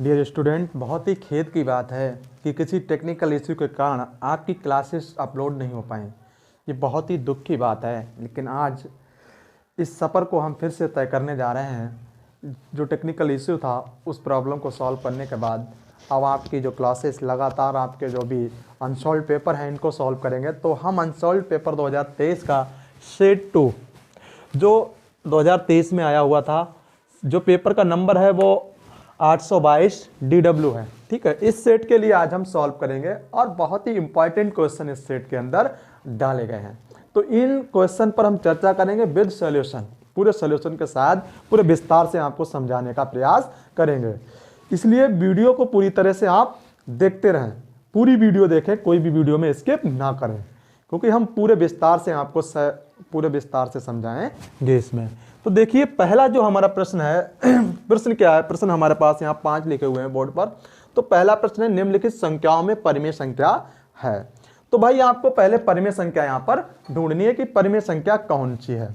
Dear student, बहुत ही खेद की बात है कि किसी टेक्निकल इश्यू के कारण आपकी क्लासेस अपलोड नहीं हो पाएँ। ये बहुत ही दुख की बात है, लेकिन आज इस सफ़र को हम फिर से तय करने जा रहे हैं। जो टेक्निकल इश्यू था उस प्रॉब्लम को सॉल्व करने के बाद अब आपकी जो क्लासेस लगातार आपके जो भी अनसॉल्व पेपर हैं इनको सॉल्व करेंगे। तो हम अनसॉल्व पेपर 2023 का सेट 2 जो 2023 में आया हुआ था, जो पेपर का नंबर है वो 822 DW है। ठीक है, इस सेट के लिए आज हम सॉल्व करेंगे और बहुत ही इंपॉर्टेंट क्वेश्चन इस सेट के अंदर डाले गए हैं। तो इन क्वेश्चन पर हम चर्चा करेंगे विद सॉल्यूशन, पूरे सॉल्यूशन के साथ पूरे विस्तार से आपको समझाने का प्रयास करेंगे। इसलिए वीडियो को पूरी तरह से आप देखते रहें, पूरी वीडियो देखें, कोई भी वीडियो में स्किप ना करें, क्योंकि हम पूरे विस्तार से आपको पूरे विस्तार से समझाएंगे इसमें। तो देखिए, पहला जो हमारा प्रश्न है प्रश्न क्या है? प्रश्न हमारे पास यहाँ 5 लिखे हुए हैं बोर्ड पर। तो पहला प्रश्न है, निम्नलिखित संख्याओं में परिमेय संख्या है। तो भाई आपको पहले परिमेय संख्या यहाँ पर ढूंढनी है कि परिमेय संख्या कौन सी है।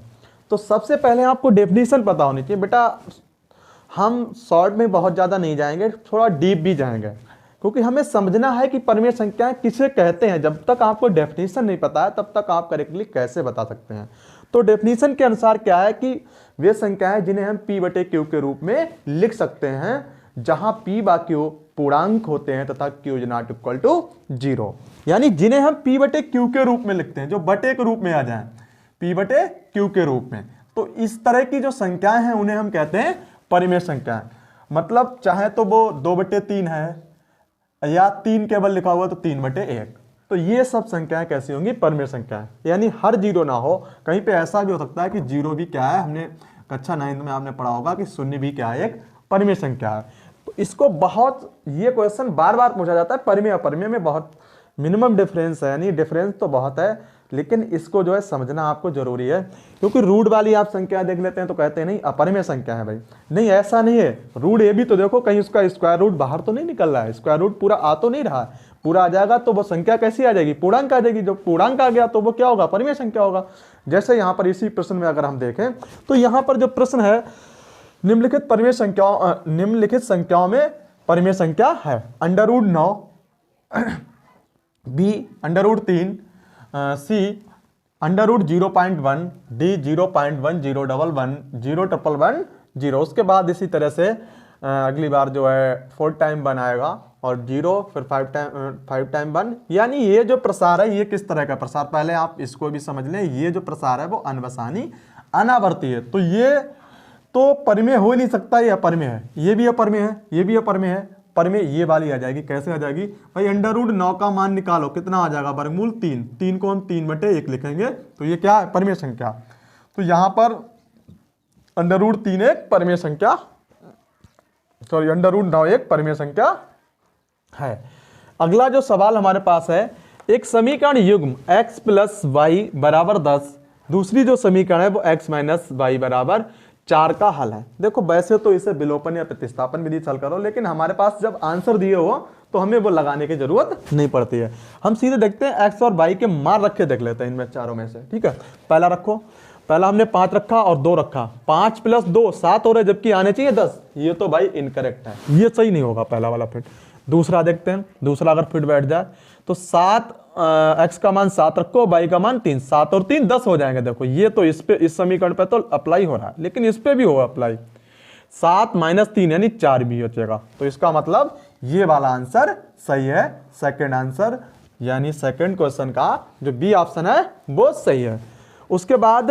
तो सबसे पहले आपको डेफिनेशन पता होनी चाहिए। बेटा हम शॉर्ट में बहुत ज़्यादा नहीं जाएंगे, थोड़ा डीप भी जाएंगे, क्योंकि हमें समझना है कि परिमेय संख्याएं किसे कहते हैं। जब तक आपको डेफिनेशन नहीं पता है तब तक आप करेक्टली कैसे बता सकते हैं। तो डेफिनेशन के अनुसार क्या है कि वे संख्याएं जिन्हें हम P/Q के रूप में लिख सकते हैं, जहां P/Q पूर्णांक होते हैं तथा Q ≠ = 0, यानी जिन्हें हम P/Q के रूप में लिखते हैं, जो बटे के रूप में आ जाए P/Q के रूप में। तो इस तरह की जो संख्याएं हैं उन्हें हम कहते हैं परिमेय संख्याएं। मतलब चाहे तो वो 2/3 है या 3 केवल लिखा हुआ तो 3/1। तो ये सब संख्याएं कैसी होंगी? परिमेय संख्याएं, यानी हर जीरो ना हो। कहीं पे ऐसा भी हो सकता है कि जीरो भी क्या है, हमने कक्षा 9 में आपने पढ़ा होगा कि शून्य भी क्या है, एक परिमेय संख्या है। तो इसको बहुत, ये क्वेश्चन बार बार पूछा जाता है। परिमेय अपरिमेय में बहुत मिनिमम डिफरेंस है, यानी डिफरेंस तो बहुत है, लेकिन इसको जो है समझना आपको जरूरी है। क्योंकि रूट वाली आप संख्या देख लेते हैं तो कहते हैं नहीं अपरिमेय संख्या है। भाई नहीं, ऐसा नहीं है। रूट ये भी तो देखो, कहीं उसका स्क्वायर रूट बाहर तो नहीं निकल रहा है, स्क्वायर रूट पूरा आ तो नहीं रहा है। पूरा आ जाएगा तो वो संख्या कैसी आ जाएगी? पूर्णांक आ जाएगी। जब पूर्णांक आ गया तो वो क्या होगा? परिमेय संख्या होगा। जैसे यहाँ पर इसी प्रश्न में अगर हम देखें तो यहाँ पर जो प्रश्न है, निम्नलिखित संख्याओं में परिमेय संख्या है। √9, B √3, C √0.1, D 0.1, 0.11, 0.111, 0। उसके बाद इसी तरह से अगली बार जो है 4 टाइम 1 आएगा और 0, फिर 5 टाइम 1। यानी ये जो प्रसार है ये किस तरह का प्रसार, पहले आप इसको भी समझ लें। ये जो प्रसार है वो अनवसानी अनावर्ती है। तो ये तो परिमेय हो ही नहीं सकता, ये अपरिमेय है। ये भी अपरिमेय है, ये भी अपरिमेय है। परिमेय ये वाली आ जाएगी। कैसे आ जाएगी भाई? √9 का मान निकालो, कितना आ जाएगा? वर्गमूल 3। 3 को हम 3/1 लिखेंगे तो ये क्या है? परिमेय संख्या। तो यहां पर √3 एक परिमेय संख्या, सॉरी √9 एक परिमेय संख्या है। अगला जो सवाल हमारे पास है, एक समीकरण युग्म x + y = 10, दूसरी जो समीकरण है वो x - y = 4 का हल है। देखो वैसे तो इसे विलोपन या प्रतिस्थापन विधि से हल करो, लेकिन हमारे पास जब आंसर दिए हो तो हमें वो लगाने की जरूरत नहीं पड़ती है। हम सीधे देखते हैं x और y के मान रखे देख लेते हैं इनमें चारों में से। ठीक है, पहला रखो। पहला हमने 5 रखा और 2 रखा। 5 + 2 7 हो रहा है, जबकि आने चाहिए 10। ये तो भाई इनकरेक्ट है, ये सही नहीं होगा पहला वाला फिट। दूसरा देखते हैं, दूसरा अगर फिट बैठ जाए तो 7, x का मान 7 रखो, y का मान 3। 7 और 3 10 हो जाएंगे। देखो ये तो इस पे, इस समीकरण पे तो अप्लाई हो रहा है, लेकिन इस पे भी होगा अप्लाई। 7 - 3 यानी 4 भी बचेगा। तो इसका मतलब ये वाला आंसर सही है, सेकंड आंसर, यानी सेकंड क्वेश्चन का जो बी ऑप्शन है वो सही है। उसके बाद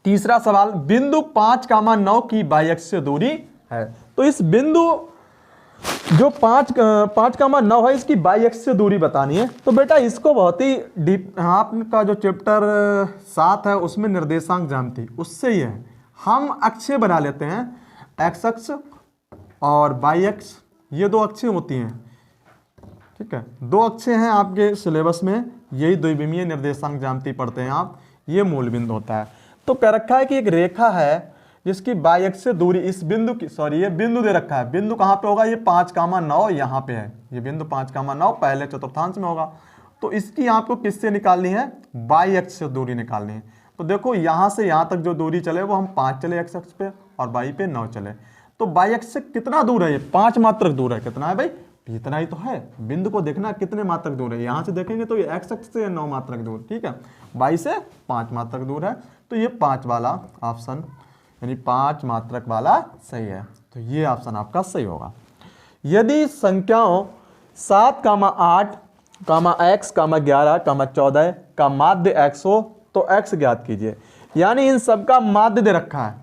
तीसरा सवाल, बिंदु 5,9 की बाई अक्ष से दूरी है। तो इस बिंदु जो 5,9 है, इसकी बाई अक्ष से दूरी बतानी है। तो बेटा इसको बहुत ही डीप, आपका जो चैप्टर 7 है उसमें निर्देशांक ज्यामिति, उससे ही है। हम अक्षे बना लेते हैं, एक्स अक्ष और बाई अक्ष, ये 2 अक्षें होती हैं। ठीक है, 2 अक्षें हैं आपके सिलेबस में, यही द्विविमीय निर्देशांक ज्यामिति पढ़ते हैं आप। ये मूल बिंदु होता है। तो कह रखा है कि एक रेखा है जिसकी बाई अक्ष से दूरी इस बिंदु की, सॉरी ये बिंदु दे रखा है। बिंदु कहाँ पे होगा? ये 5,9 यहाँ पे है। ये बिंदु 5,9 पहले चतुर्थांश में होगा। तो इसकी आपको किससे निकालनी है? बाई अक्ष से दूरी निकालनी है। तो देखो यहाँ से यहाँ तक जो दूरी चले वो हम 5 चले x अक्ष पे और y पे 9 चले। तो बाई एक्स से कितना दूर है ये, 5 मात्रक दूर है। कितना है भाई, इतना ही तो है। बिंदु को देखना कितने मात्रक दूर है, यहां से देखेंगे तो ये एक्स अक्ष से 9 मात्रक दूर, ठीक है, बाई से 5 मात्रक दूर है। तो ये 5 वाला ऑप्शन यानी 5 मात्रक वाला सही है। तो ये ऑप्शन आपका सही होगा। यदि संख्याओं 7, 8, x, 11, 14 का माध्य x हो तो x ज्ञात कीजिए। यानी इन सब का माध्य दे रखा है,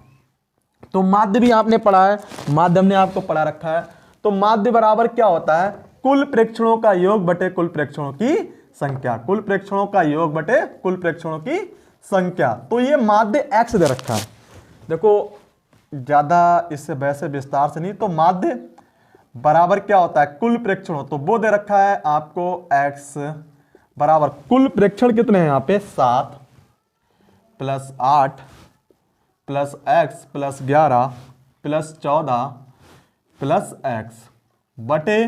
तो माध्य भी आपने पढ़ा है, माध्य हमने आपको पढ़ा रखा है। तो माध्य बराबर क्या होता है, कुल प्रेक्षणों का योग बटे कुल प्रेक्षणों की संख्या, कुल प्रेक्षणों का योग बटे कुल प्रेक्षणों की संख्या। तो ये माध्य x दे रखा है। देखो ज्यादा इससे वैसे विस्तार से नहीं, तो माध्य बराबर क्या होता है, कुल प्रेक्षणों, तो वो दे रखा है आपको x बराबर कुल प्रेक्षण कितने हैं यहाँ पे 7 + 8 + x + 11 + 14 + x बटे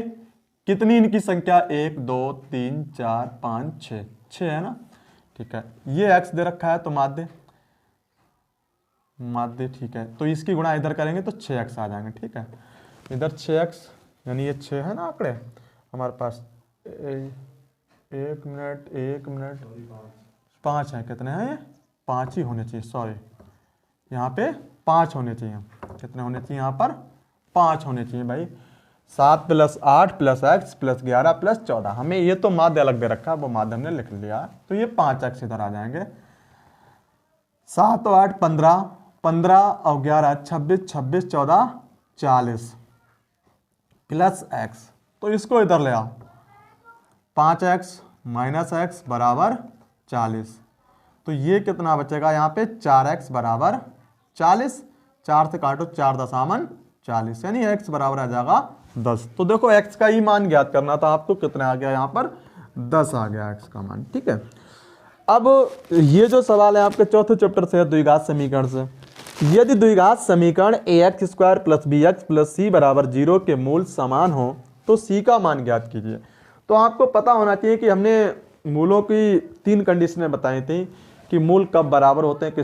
कितनी इनकी संख्या 1 2 3 4 5 6 6 है ना, ठीक है। ये x दे रखा है तो माध्य ठीक है। तो इसकी गुणा इधर करेंगे तो 6x आ जाएंगे, ठीक है। इधर 6x यानी ये 6 है ना आंकड़े हमारे पास। 1 मिनट 5 है, कितने हैं ये 5 ही होने चाहिए, सॉरी यहाँ पे 5 होने चाहिए। कितने होने चाहिए यहाँ पर 5 होने चाहिए भाई। 7 + 8 + x + 11 + 14, हमें ये तो माध्य अलग दे रखा है, वो माध्य हमने लिख लिया। तो ये 5x इधर आ जाएंगे। 7 और 8 15, 15 और 11 26, 26 14 40 + x, तो इसको इधर ले आओ। 5x - x बराबर 40, तो ये कितना बचेगा यहाँ पे 4x बराबर 40। 4 से काटो 4 दशामन 40, यानी x बराबर आ जाएगा 10। तो देखो x का ही मान ज्ञात करना था आपको, कितना आ गया यहाँ पर 10 आ गया x का मान, ठीक है। अब ये जो सवाल है आपके चौथे चैप्टर से है, द्विघात समीकरण से। यदि द्विघात समीकरण ax² + bx + c बराबर 0 के मूल समान हो तो c का मान ज्ञात कीजिए। तो आपको पता होना चाहिए कि हमने मूलों की 3 कंडीशनें बताई थी कि मूल कब बराबर होते हैं,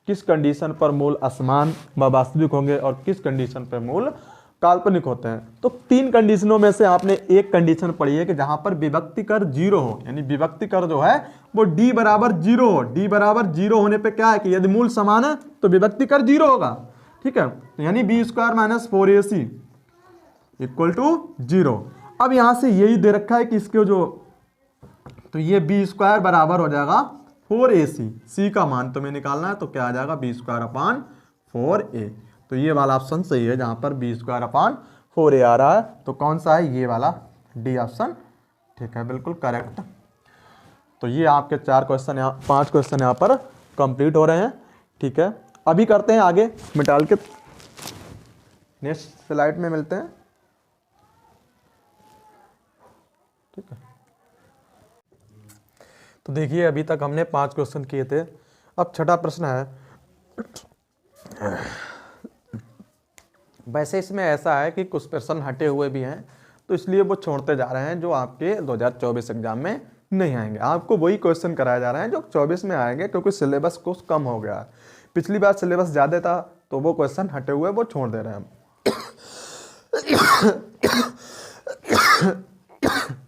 किस कंडीशन पर मूल असमान व वास्तविक होंगे और किस कंडीशन पर मूल काल्पनिक होते हैं। तो 3 कंडीशनों में से आपने एक कंडीशन पढ़ी है कि जहां पर विभक्ति कर 0 हो, यानी विभक्ति कर जो है वो d बराबर 0 हो। d बराबर 0 होने पे क्या है कि यदि मूल समान है तो विभक्ति कर 0 होगा, ठीक है। तो यानी b² - 4ac = 0। अब यहां से यही दे रखा है कि इसके जो, तो ये b² बराबर हो जाएगा 4ac, c का मान तुम्हें निकालना है, तो क्या आ जाएगा b² / 4a। तो ये वाला ऑप्शन सही है जहां पर b² / 4a आ रहा है। तो कौन सा है, ये वाला डी ऑप्शन, ठीक है, बिल्कुल करेक्ट। तो ये आपके 5 क्वेश्चन यहाँ पर कंप्लीट हो रहे हैं, ठीक है। अभी करते हैं आगे, मिटाल के नेक्स्ट स्लाइड में मिलते हैं, ठीक है। तो देखिए अभी तक हमने 5 क्वेश्चन किए थे। अब छठा प्रश्न है। वैसे इसमें ऐसा है कि कुछ प्रश्न हटे हुए भी हैं, तो इसलिए वो छोड़ते जा रहे हैं जो आपके 2024 एग्जाम में नहीं आएंगे। आपको वही क्वेश्चन कराए जा रहे हैं जो 24 में आएंगे, क्योंकि सिलेबस कुछ कम हो गया है। पिछली बार सिलेबस ज़्यादा था तो वो क्वेश्चन हटे हुए वो छोड़ दे रहे हैं हम।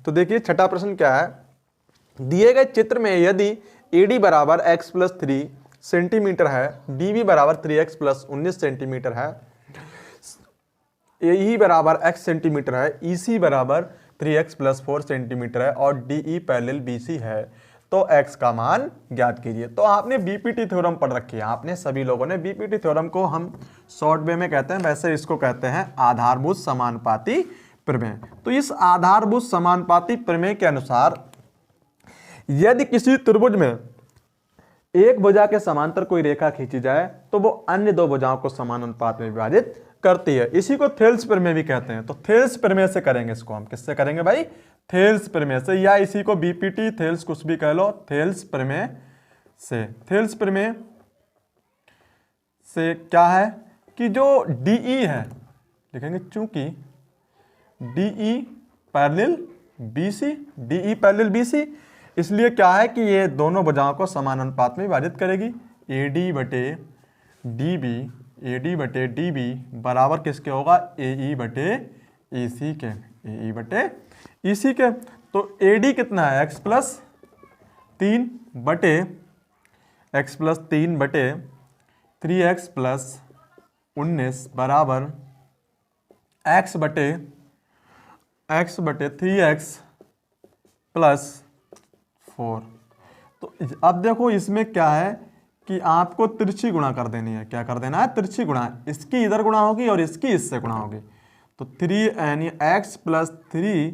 तो देखिए छठा प्रश्न क्या है। दिए गए चित्र में यदि AD बराबर x + 3 सेंटीमीटर है, DB बराबर 3x + 19 सेंटीमीटर है, AE बराबर x सेंटीमीटर है, EC बराबर 3x + 4 सेंटीमीटर है और DE पैरेलल BC है, तो x का मान ज्ञात कीजिए। तो आपने बीपीटी थ्योरम पढ़ रखी है, आपने सभी लोगों ने बीपीटी थ्योरम को हम शॉर्ट वे में कहते हैं, वैसे इसको कहते हैं आधारभूत समानुपाती प्रमेय। तो इस आधारभूत समानुपाती प्रमेय के अनुसार यदि किसी त्रिभुज में एक भुजा के समांतर कोई रेखा खींची जाए तो वो अन्य 2 भुजाओं को समान अनुपात में विभाजित करती है। इसी को थेल्स प्रमेय भी कहते हैं। तो थेल्स प्रमेय से करेंगे इसको हम, किससे करेंगे भाई, थेल्स प्रमेय से, या इसी को बीपीटी थेल्स कुछ भी कह लो, थेल्स प्रमेय से। थेल्स प्रमेय से क्या है कि जो DE है, लिखेंगे चूंकि DE parallel BC, DE parallel BC, इसलिए क्या है कि ये दोनों भुजाओं को समान अनुपात में विभाजित करेगी। AD बटे DB AD बटे DB बराबर किसके होगा, AE बटे EC के, AE बटे EC के। तो AD कितना है, x प्लस 3 बटे 3x प्लस 19 बराबर x बटे 3x प्लस 4। तो अब देखो इसमें क्या है कि आपको तिरछी गुणा कर देनी है। क्या कर देना है, तिरछी गुणा। इसकी इधर गुणा होगी और इसकी इससे गुणा होगी। तो 3 यानी x प्लस 3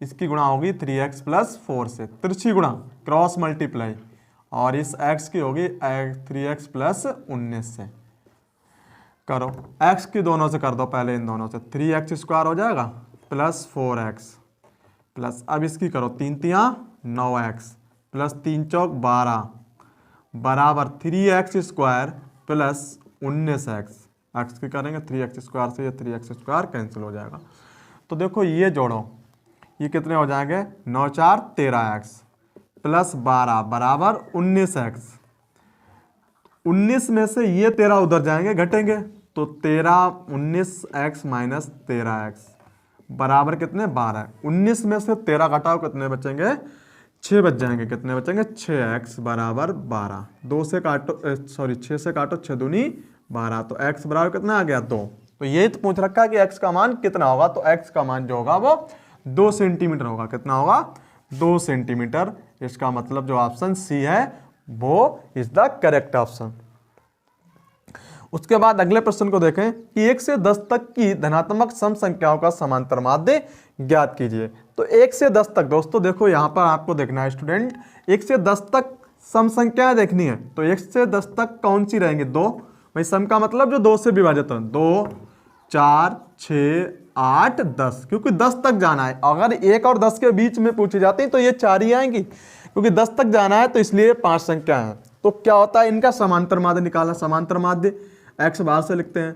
इसकी गुणा होगी 3x प्लस 4 से, तिरछी गुणा, क्रॉस मल्टीप्लाई। और इस x की होगी 3x प्लस 19 से। करो x की दोनों से कर दो, पहले इन दोनों से 3x स्क्वायर हो जाएगा प्लस 4x प्लस, अब इसकी करो 3 तियां 9x प्लस 3 चौक 12 बराबर 3x square plus 19x। x की करेंगे 3x स्क्वायर से, ये 3x स्क्वायर कैंसिल हो जाएगा। तो देखो ये जोड़ो, ये कितने हो जाएंगे, 9 4 13x प्लस 12 बराबर 19x। 19 में से ये 13 उधर जाएंगे, घटेंगे, तो 19x माइनस 13x बराबर कितने, 12। 19 में से 13 घटाओ, कितने बचेंगे, 6 बच जाएंगे। कितने बचेंगे, 6x बराबर 12। 2 से काटो, 6 से काटो, 6 दूनी 12, तो x बराबर कितना आ गया, 2। तो ये तो पूछ रखा है कि x का मान कितना होगा, तो x का मान जो होगा वो 2 सेंटीमीटर होगा। कितना होगा, 2 सेंटीमीटर। इसका मतलब जो ऑप्शन सी है वो इज द करेक्ट ऑप्शन। उसके बाद अगले प्रश्न को देखें कि 1 से 10 तक की धनात्मक सम संख्याओं का समांतर माध्य ज्ञात कीजिए। तो 1 से 10 तक दोस्तों देखो यहाँ पर आपको देखना है स्टूडेंट, 1 से 10 तक सम संख्याएं देखनी है। तो 1 से 10 तक कौन सी रहेंगी, 2। भाई सम का मतलब जो 2 से विभाजित हो, 2 4 6 8 10, क्योंकि 10 तक जाना है। अगर 1 और 10 के बीच में पूछी जाती तो ये 4 ही आएंगी, क्योंकि 10 तक जाना है तो इसलिए 5 संख्या है। तो क्या होता है, इनका समांतर माध्य निकालना। समांतर माध्य x बाहर से लिखते हैं,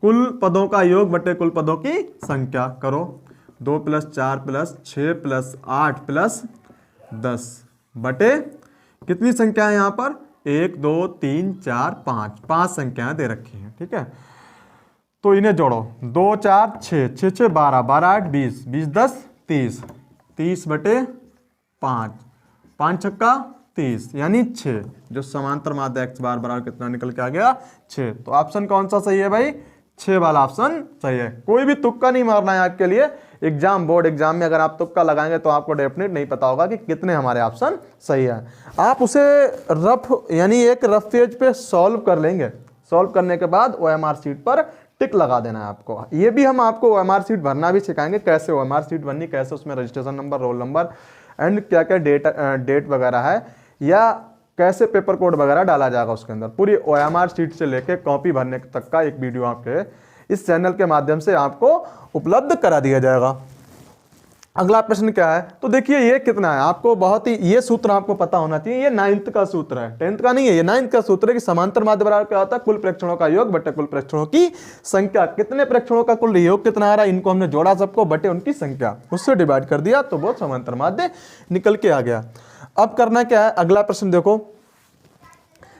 कुल पदों का योग बटे कुल पदों की संख्या। करो 2 प्लस 4 प्लस 6 प्लस 8 प्लस 10 बटे कितनी संख्या है यहाँ पर, 1 2 3 4 5 संख्याएं दे रखी हैं। ठीक है, तो इन्हें जोड़ो, 2 4 6 6 6 12 12 8 20 20 10 30 30 बटे 5 5 छक्का 30 यानी 6। जो समांतर माध्य x बार बराबर कितना निकल के आ गया, 6। तो ऑप्शन कौन सा सही है भाई, 6 वाला ऑप्शन सही है। कोई भी तुक्का नहीं मारना है आपके लिए। एग्जाम, बोर्ड एग्जाम में अगर आप तुक्का लगाएंगे तो आपको डेफिनेट नहीं पता होगा कि कितने हमारे ऑप्शन सही है। आप उसे रफ यानी एक रफ पेज पे सॉल्व कर लेंगे। सॉल्व करने के बाद OMR शीट पर टिक लगा देना है आपको। ये भी हम आपको OMR शीट भरना भी सिखाएंगे, कैसे OMR शीट बननी, कैसे उसमें registration number, roll number and क्या क्या डेट वगैरह है, या कैसे पेपर कोड वगैरह डाला जाएगा उसके अंदर। पूरी OMR शीट से लेके कॉपी भरने तक का एक वीडियो आपके इस चैनल के माध्यम से आपको उपलब्ध करा दिया जाएगा। अगला प्रश्न क्या है, तो देखिए ये कितना है, आपको बहुत ही ये सूत्र आपको पता होना चाहिए। ये 9th का सूत्र है, 10th का नहीं है, ये 9th का सूत्र है कि समांतर माध्य बराबर क्या होता है, कुल प्रेक्षणों का योग बटे कुल प्रेक्षणों की संख्या। कितने प्रेक्षणों का कुल योग कितना आ रहा है, इनको हमने जोड़ा सबको बटे उनकी संख्या, उससे डिवाइड कर दिया तो वो समांतर माध्य निकल के आ गया। अब करना क्या है, अगला प्रश्न देखो,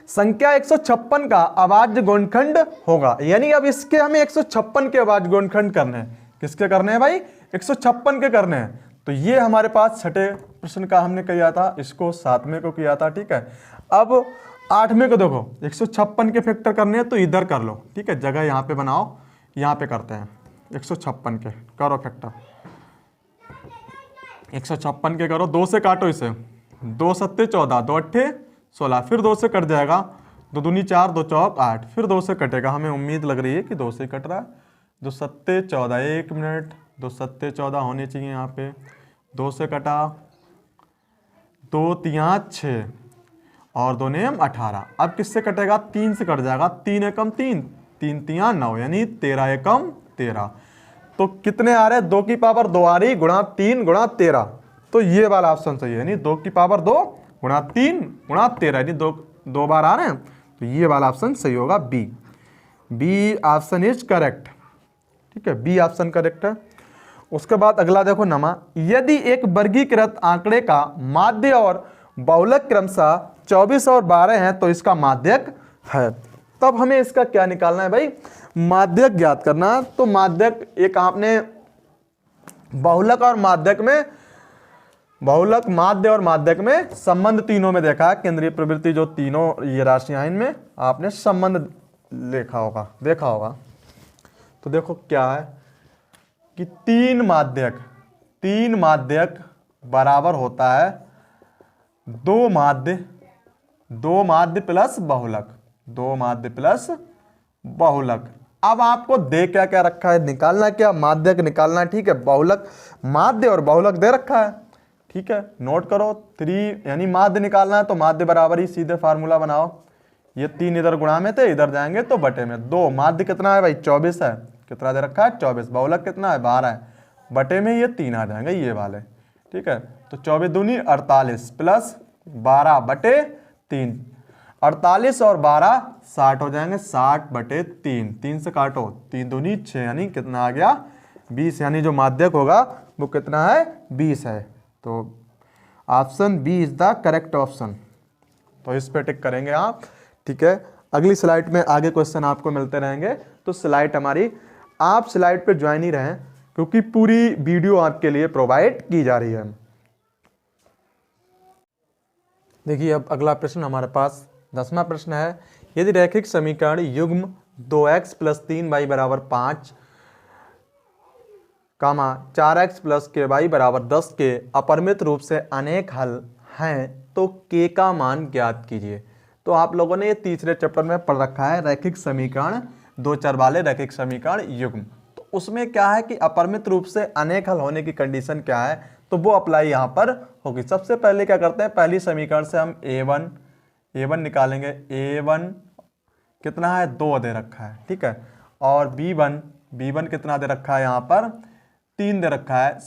संख्या 156 का अभाज्य गुणनखंड होगा। यानी अब इसके हमें 156 के अभाज्य गुणनखंड करने हैं। किसके करने हैं भाई, 156 के करने हैं। तो ये हमारे पास छठे प्रश्न का हमने किया था, इसको 7वें को किया था। ठीक है, अब 8वें को देखो, 156 के फैक्टर करने हैं तो इधर कर लो। ठीक है, जगह यहाँ पे बनाओ, यहाँ पे करते हैं 156 के, करो फैक्टर 156 के करो। 2 से काटो इसे, 2 सत्ते 14, 2 अट्ठे 16, फिर 2 से कट जाएगा, 2 दूनी 4, 2 चौक 8, फिर 2 से कटेगा। हमें उम्मीद लग रही है कि 2 से कट रहा है। 2 सत्ते 14, 1 मिनट, 2 सत्ते 14 होने चाहिए यहाँ पे। 2 से कटा, 2 तियां 6 और 2 नेम 18। अब किससे कटेगा, 3 से कट जाएगा, 3 एकम 3, 3 तियां 9 यानी 13 एकम 13। तो कितने आ रहे हैं, 2 की पावर 2 आ रही, गुणा 3 गुणा 13। तो ये वाला ऑप्शन सही है, यानी 2 की पावर 2 गुणा 3 गुणा 13, यानी 2 बार आ रहे हैं। तो ये वाला ऑप्शन सही होगा, बी ऑप्शन इज करेक्ट। ठीक है, बी ऑप्शन करेक्ट है। उसके बाद अगला देखो नमा, यदि एक वर्गीकृत आंकड़े का माध्य और बहुलक क्रमशः 24 और 12 है तो इसका माध्यक है। तब हमें इसका क्या निकालना है भाई, माध्यक ज्ञात करना। तो माध्यक, एक आपने बहुलक और माध्यक में, बहुलक, माध्य और माध्यक में संबंध तीनों में देखा है। केंद्रीय प्रवृत्ति जो तीनों ये राशियां, इनमें आपने संबंध देखा होगा। तो देखो क्या है कि तीन माध्यक बराबर होता है दो माध्य प्लस बहुलक। अब आपको दे क्या क्या रखा है, निकालना क्या, माध्यक निकालना है, ठीक है। बहुलक, माध्य और बहुलक दे रखा है, ठीक है। नोट करो, 3 यानी माध्य निकालना है तो माध्य बराबर ही, सीधे फार्मूला बनाओ। ये 3 इधर गुणा में थे, इधर जाएंगे तो बटे में। 2 माध्य कितना है भाई, 24 है, कितना दे रखा है 24। बहुलक कितना है 12 है, बटे में ये 3 आ जाएंगे ये वाले, ठीक है। तो 24 दूनी 48 प्लस 12 बटे 3, 48 और 12 60 हो जाएंगे, 60 बटे 3, 3 से काटो, 3 दूनी 6, यानी कितना आ गया 20, यानी जो माध्यक होगा वो कितना है 20 है। तो option B is the correct option. तो इस पे टिक करेंगे आप, ठीक है। अगली स्लाइड में आगे क्वेश्चन आपको मिलते रहेंगे। तो स्लाइड हमारी, आप स्लाइड पे ज्वाइन ही रहें क्योंकि पूरी वीडियो आपके लिए प्रोवाइड की जा रही है। देखिए अब अगला प्रश्न हमारे पास 10वां प्रश्न है। यदि रैखिक समीकरण युग्म 2x + 3y = 5, 4x + ky = 10 के अपरिमित रूप से अनेक हल हैं तो k का मान ज्ञात कीजिए। तो आप लोगों ने ये तीसरे चैप्टर में पढ़ रखा है, रैखिक समीकरण, 2 चर वाले रैखिक समीकरण युग्म। तो उसमें क्या है कि अपरिमित रूप से अनेक हल होने की कंडीशन क्या है, तो वो अप्लाई यहाँ पर होगी। सबसे पहले क्या करते हैं, पहली समीकरण से हम a1 निकालेंगे। a1 कितना है 2 दे रखा है, ठीक है। और b1 कितना दे रखा है यहाँ पर 3 दे रखा है।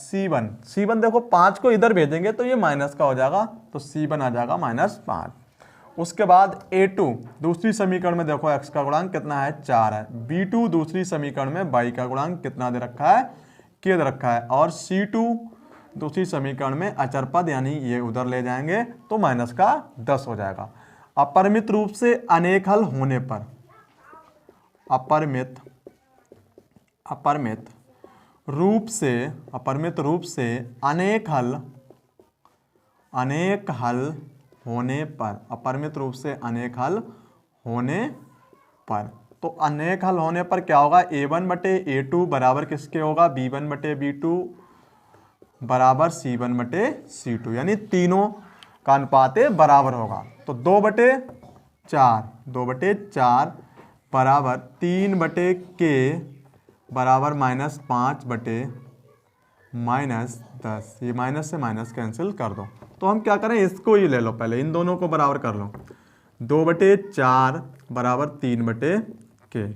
c1 देखो 5 को इधर भेजेंगे तो ये माइनस का हो जाएगा, तो c1 आ जाएगा -5। उसके बाद a2 दूसरी समीकरण में देखो x का गुणांक कितना है 4 है। b2 दूसरी समीकरण में y का गुणांक कितना दे रखा है k दे रखा है। और c2 दूसरी समीकरण में अचर पद, यानी ये उधर ले जाएंगे तो -10 हो जाएगा। अपरिमित रूप से अनेक हल होने पर, अपरिमित रूप से अनेक हल होने पर, अपरिमित रूप से अनेक हल होने पर, तो अनेक हल होने पर क्या होगा, a1 बटे a2 बराबर किसके होगा, b1 बटे b2 बराबर c1 बटे c2, यानी तीनों का अनुपात बराबर होगा। तो 2 बटे 4 बराबर 3 बटे k बराबर -5 बटे -10। ये माइनस से माइनस कैंसिल कर दो। तो हम क्या करें, इसको ही ले लो, पहले इन दोनों को बराबर कर लो। 2 बटे 4 बराबर 3 बटे k,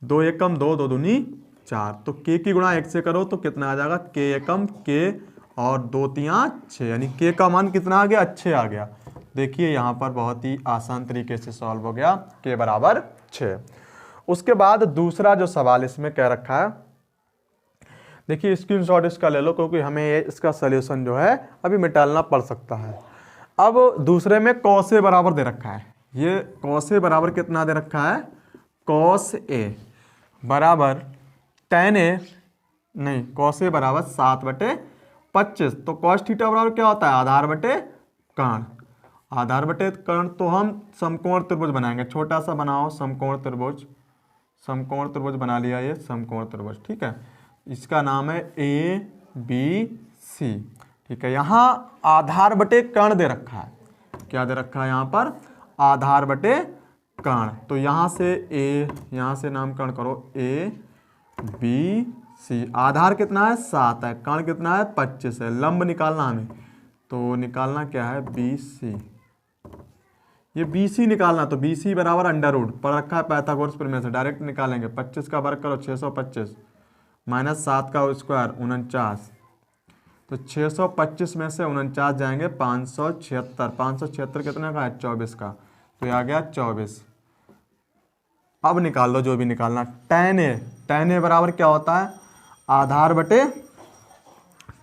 2 एकम 2, 2 दूनी 4। तो k की गुणा 1 से करो तो कितना आ जाएगा, k एकम k और 2 तियां 6, यानी k का मान कितना आ गया 6 आ गया। देखिए यहाँ पर बहुत ही आसान तरीके से सॉल्व हो गया, k बराबर 6। उसके बाद दूसरा जो सवाल इसमें क्या रखा है, देखिए स्क्रीनशॉट इसका ले लो क्योंकि हमें इसका सलूशन जो है अभी निकालना पड़ सकता है। अब दूसरे में cos a बराबर दे रखा है। ये cos a बराबर कितना दे रखा है, cos a बराबर tan a, नहीं cos a बराबर 7 बटे 25। तो cos थीटा बराबर क्या होता है, आधार बटे कर्ण। तो हम समकोण त्रिभुज बनाएंगे, छोटा सा बनाओ समकोण त्रिभुज बना लिया, ये समकोण त्रिभुज, ठीक है। इसका नाम है ABC, ठीक है। यहाँ आधार बटे कर्ण दे रखा है, क्या दे रखा है यहाँ पर, आधार बटे कर्ण। तो यहाँ से नामकरण करो ABC। आधार कितना है 7 है, कर्ण कितना है 25 है। लंब निकालना हमें, तो निकालना क्या है BC, ये BC निकालना। तो BC बराबर अंडर रूट पर रखा है पाइथागोरस प्रमेय से, डायरेक्ट निकालेंगे। 25 का वर्ग करो 625 -7 का स्क्वायर 49। तो 625 में से 49 जाएंगे 576, 576 कितने का है 24 का, तो ये आ गया 24। अब निकाल लो जो भी निकालना। tan a बराबर क्या होता है, आधार बटे,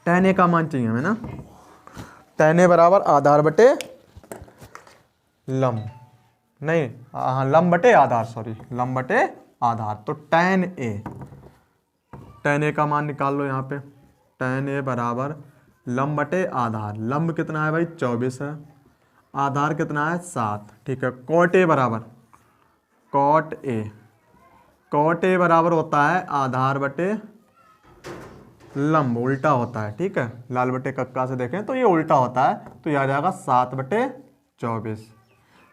tan a का मान चाहिए हमें ना, tan a बराबर आधार बटे लंब, नहीं, हाँ लंब बटे आधार, सॉरी लंब बटे आधार। तो tan a का मान निकाल लो यहाँ पे। tan a बराबर लंब बटे आधार। लंब कितना है भाई 24 है, आधार कितना है 7, ठीक है। cot a बराबर cot a बराबर होता है आधार बटे लंब, उल्टा होता है, ठीक है। लाल बटे कक्का से देखें तो ये उल्टा होता है, तो ये आ जाएगा 7 बटे 24।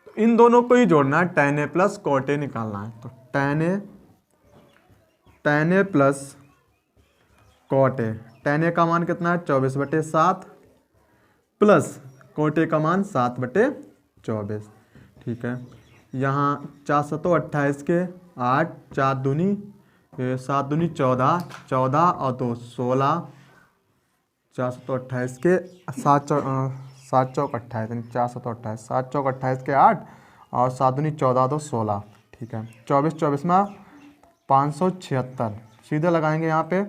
तो इन दोनों को ही जोड़ना है, tan a plus cot a निकालना है। तो tan a plus cot a, tan a का मान कितना है 24 बटे 7 प्लस cot a का मान 7 बटे 24, ठीक है। यहाँ 4 सतों 28 के 8, 4 दूनी 7 दूनी 14, 14 और 2 16, 4 सतों 28 के 7 चौक 28, यानी 4 सतों 28, 7 चौक 28 के 8 और 7 दूनी 14, 2 16, ठीक है। 24 24 में 576 सीधे लगाएंगे यहाँ पे,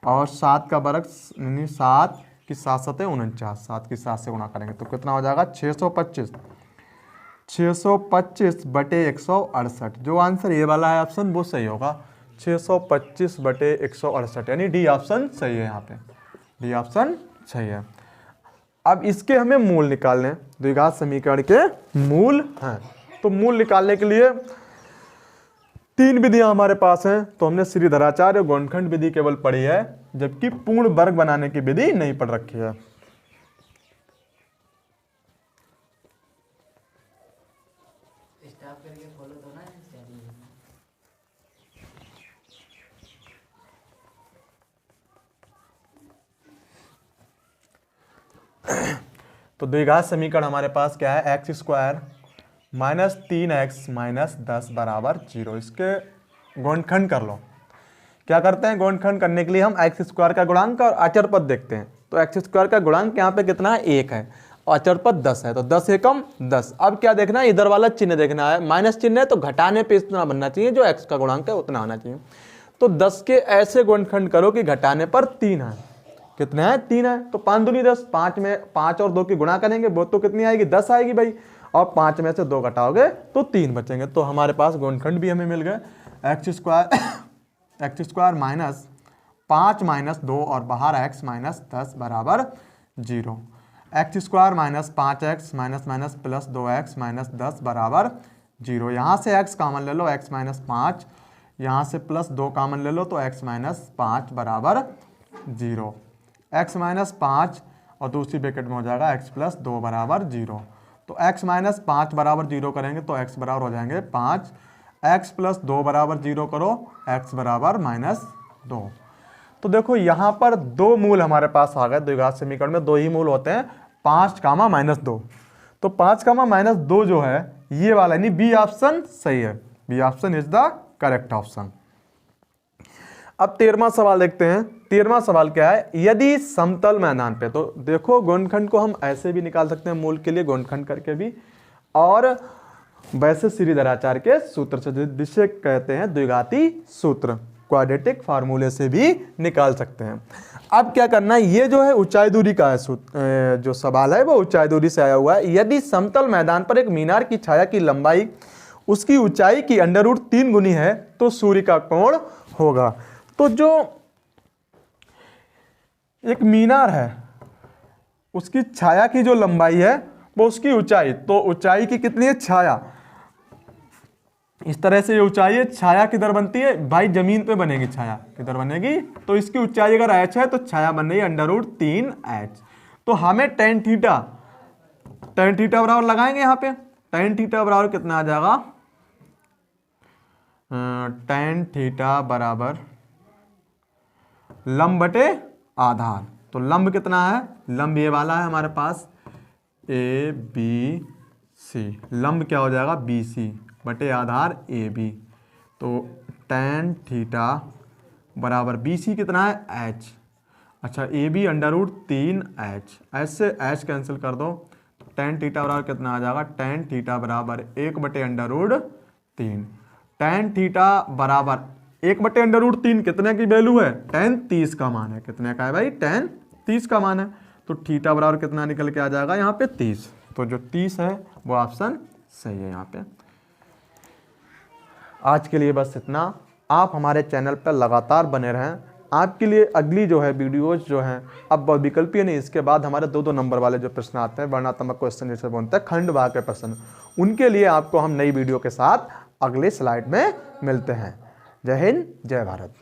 और 7 का वर्ग यानी 7 की 7 सतह 49, 7 की 7 से गुणा करेंगे तो कितना हो जाएगा 625 बटे 168। जो आंसर ये वाला है ऑप्शन वो सही होगा, 625 बटे 168, यानी डी ऑप्शन सही है। यहाँ पे डी ऑप्शन सही है। अब इसके हमें मूल निकालने, द्विघात समीकरण के मूल हैं। तो मूल निकालने के लिए 3 विधियां हमारे पास हैं। तो हमने श्रीधराचार्य गौणखंड विधि केवल पढ़ी है, जबकि पूर्ण वर्ग बनाने की विधि नहीं पढ़ रखी है। तो द्विघात समीकरण हमारे पास क्या है, x square minus 3x minus 10 बराबर 0। इसके गुणनखंड कर लो। क्या करते हैं, गुणनखंड करने के लिए हम एक्स स्क्वायर का गुणांक और अचर पद देखते हैं। तो एक्स स्क्वायर का गुणांक यहाँ पे कितना है 1 है, और अचर पद 10 है, तो 10 एकम 10। अब क्या देखना है, इधर वाला चिन्ह देखना है, माइनस चिन्ह है तो घटाने पे इतना बनना चाहिए, जो एक्स का गुणांक है उतना होना चाहिए। तो 10 के ऐसे गुणनखंड करो कि घटाने पर 3 है। कितने हैं 3 है, तो 5 दूनी 10, 5 में 5 और 2 की गुणा करेंगे वो तो कितनी आएगी 10 आएगी भाई, और 5 में से 2 घटाओगे तो 3 बचेंगे। तो हमारे पास गुणनखंड भी हमें मिल गए, एक्स स्क्वायर माइनस 5 माइनस 2 और बाहर x माइनस 10 बराबर 0। X square minus 5x minus minus plus 2x minus 10 बराबर 0। यहाँ से x कॉमन ले लो, x माइनस 5, यहाँ से प्लस 2 कॉमन ले लो तो x माइनस 5 बराबर 0। x माइनस 5 और दूसरी ब्रैकेट में हो जाएगा x प्लस 2 बराबर 0। तो x माइनस 5 बराबर 0 करेंगे तो x बराबर हो जाएंगे 5, x प्लस 2 बराबर 0 करो, x बराबर माइनस 2। तो देखो यहाँ पर 2 मूल हमारे पास आ गए। द्विघात समीकरण में 2 ही मूल होते हैं, 5 कामा माइनस 2। तो 5 कामा माइनस 2 जो है ये वाला, यानी बी ऑप्शन सही है, B option is the correct option. अब 13वां सवाल देखते हैं। 13वां सवाल क्या है, यदि समतल मैदान पे, तो देखो गुणनखंड को हम ऐसे भी निकाल सकते हैं मूल के लिए, गुणनखंड करके भी, और वैसे श्रीधराचार्य के सूत्र से, जिसे कहते हैं द्विघाती सूत्र, क्वाड्रेटिक फार्मूले से भी निकाल सकते हैं। अब क्या करना है, ये जो है ऊंचाई दूरी का है, जो सवाल है वो ऊंचाई दूरी से आया हुआ है। यदि समतल मैदान पर एक मीनार की छाया की लंबाई उसकी ऊंचाई की √3 गुनी है तो सूर्य का कोण होगा। तो जो एक मीनार है उसकी छाया की जो लंबाई है वो उसकी ऊंचाई, तो ऊंचाई की कितनी है छाया, इस तरह से ये ऊंचाई है, छाया किधर बनती है भाई, जमीन पे बनेगी छाया, किधर बनेगी, तो इसकी ऊंचाई अगर h है तो छाया बन रही है √3h। तो हमें tan थीटा बराबर लगाएंगे यहाँ पे, tan थीटा बराबर कितना आ जाएगा, tan थीटा बराबर लंब बटे आधार। तो लंब कितना है, लंब ये वाला है हमारे पास ABC, लंब क्या हो जाएगा BC बटे आधार AB। तो tan थीटा बराबर BC कितना है h, अच्छा AB √3h, ऐसे h कैंसिल कर दो, tan थीटा बराबर कितना आ जाएगा, tan थीटा बराबर 1 बटे √3। tan थीटा बराबर 1 बटे √3 कितने की वैल्यू है, tan 30 का मान है, कितने का है भाई, tan 30 का मान है। तो थीटा बराबर कितना निकल के आ जाएगा यहाँ पे 30। तो जो 30 है वो ऑप्शन सही है यहाँ पे। आज के लिए बस इतना। आप हमारे चैनल पर लगातार बने रहें। आपके लिए अगली जो है वीडियोज़ जो हैं, अब विकल्पीय नहीं, इसके बाद हमारे 2-2 नंबर वाले जो प्रश्न आते हैं, वर्णात्मक क्वेश्चन जिसे बोलते हैं, खंड भाग के प्रश्न, उनके लिए आपको हम नई वीडियो के साथ अगले स्लाइड में मिलते हैं। जय हिंद, जय भारत।